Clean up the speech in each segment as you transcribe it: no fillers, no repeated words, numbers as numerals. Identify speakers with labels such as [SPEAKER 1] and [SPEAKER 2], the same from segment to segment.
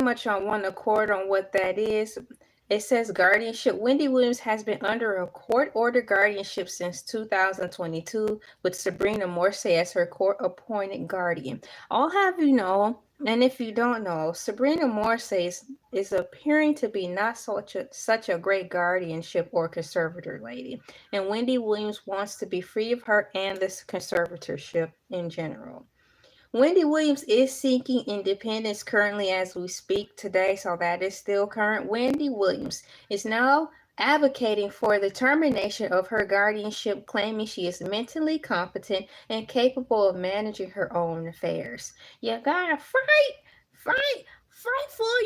[SPEAKER 1] much on one accord on what that is. It says guardianship. Wendy Williams has been under a court-ordered guardianship since 2022, with Sabrina Morse as her court-appointed guardian. I'll have you know, and if you don't know, Sabrina Morse is appearing to be not such a great guardianship or conservator lady, and Wendy Williams wants to be free of her and this conservatorship in general. Wendy Williams is seeking independence currently as we speak today, so that is still current. Wendy Williams is now advocating for the termination of her guardianship, claiming she is mentally competent and capable of managing her own affairs. You gotta fight for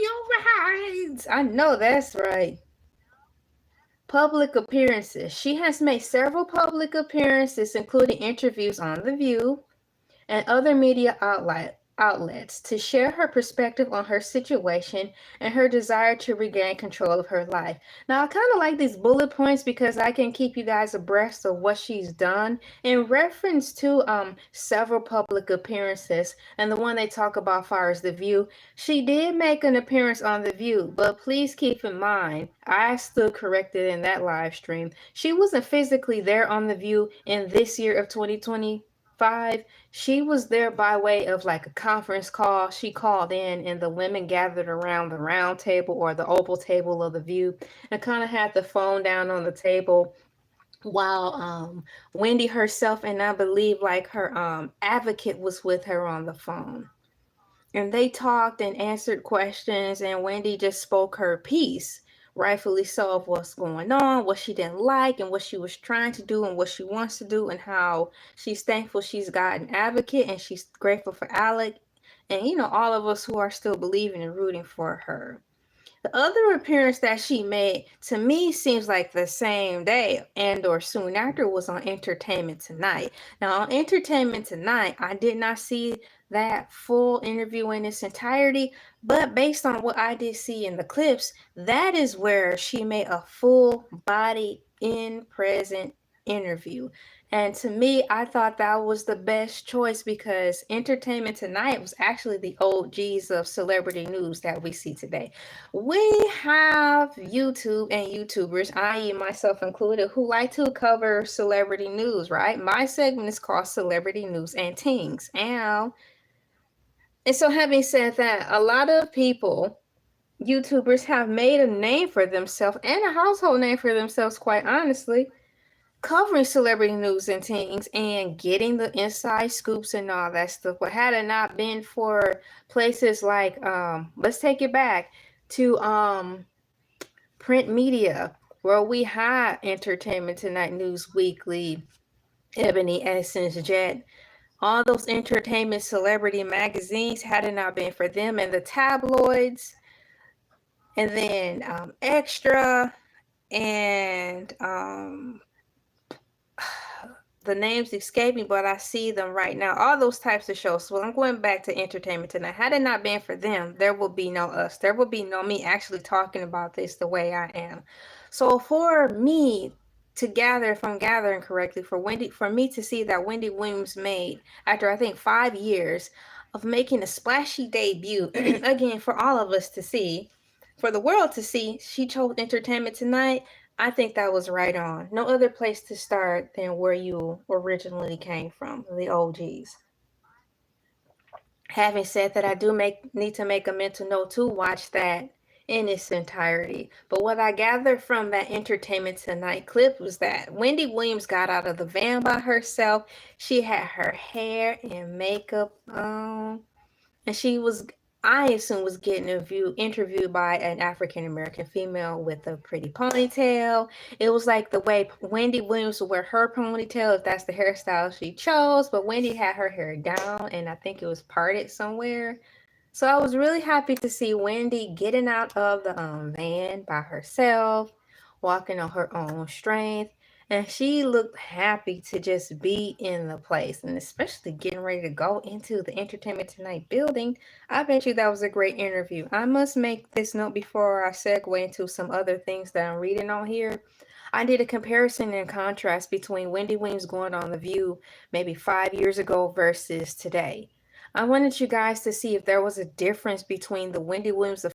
[SPEAKER 1] your rights. I know that's right. Public appearances. She has made several public appearances, including interviews on The View and other media outlets to share her perspective on her situation and her desire to regain control of her life. Now, I kind of like these bullet points because I can keep you guys abreast of what she's done in reference to several public appearances. And the one they talk about far as The View, she did make an appearance on The View, but please keep in mind, I stood corrected in that live stream. She wasn't physically there on The View in this year of 2025. She was there by way of like a conference call. She called in and the women gathered around the round table or the oval table of The View and kind of had the phone down on the table while Wendy herself and I believe like her advocate was with her on the phone. And they talked and answered questions, and Wendy just spoke her piece, rightfully so, of what's going on, what she didn't like, and what she was trying to do, and what she wants to do, and how she's thankful she's got an advocate, and she's grateful for Alec, and all of us who are still believing and rooting for her. The other appearance that she made to me seems like the same day and or soon after was on Entertainment Tonight. Now on Entertainment Tonight, I did not see that full interview in its entirety, but based on what I did see in the clips, that is where she made a full body in present interview. And to me, I thought that was the best choice because Entertainment Tonight was actually the OGs of celebrity news that we see today. We have YouTube and YouTubers, i.e. myself included, who like to cover celebrity news, right? My segment is called Celebrity News and Tings. And so having said that, a lot of people, YouTubers, have made a name for themselves and a household name for themselves, quite honestly, covering celebrity news and things and getting the inside scoops and all that stuff. But had it not been for places like let's take it back to print media, where we had Entertainment Tonight, News Weekly, Ebony, Essence, Jet, all those entertainment celebrity magazines, had it not been for them and the tabloids, and then Extra, and the names escape me, but I see them right now. All those types of shows. So I'm going back to Entertainment Tonight. Had it not been for them, there will be no us. There will be no me actually talking about this the way I am. So for me to gather, if I'm gathering correctly, for me to see that Wendy Williams made, after I think 5 years of making a splashy debut, again, for all of us to see, for the world to see, she chose Entertainment Tonight. I think that was right on. No other place to start than where you originally came from, the OGs. Having said that, I do need to make a mental note to watch that in its entirety. But what I gathered from that Entertainment Tonight clip was that Wendy Williams got out of the van by herself. She had her hair and makeup on, and she was, I assume, was getting interviewed by an African American female with a pretty ponytail. It was like the way Wendy Williams would wear her ponytail if that's the hairstyle she chose, but Wendy had her hair down and I think it was parted somewhere. So I was really happy to see Wendy getting out of the van by herself, walking on her own strength. And she looked happy to just be in the place, and especially getting ready to go into the Entertainment Tonight building. I bet you that was a great interview. I must make this note before I segue into some other things that I'm reading on here. I did a comparison and contrast between Wendy Williams going on The View maybe 5 years ago versus today. I wanted you guys to see if there was a difference between the Wendy Williams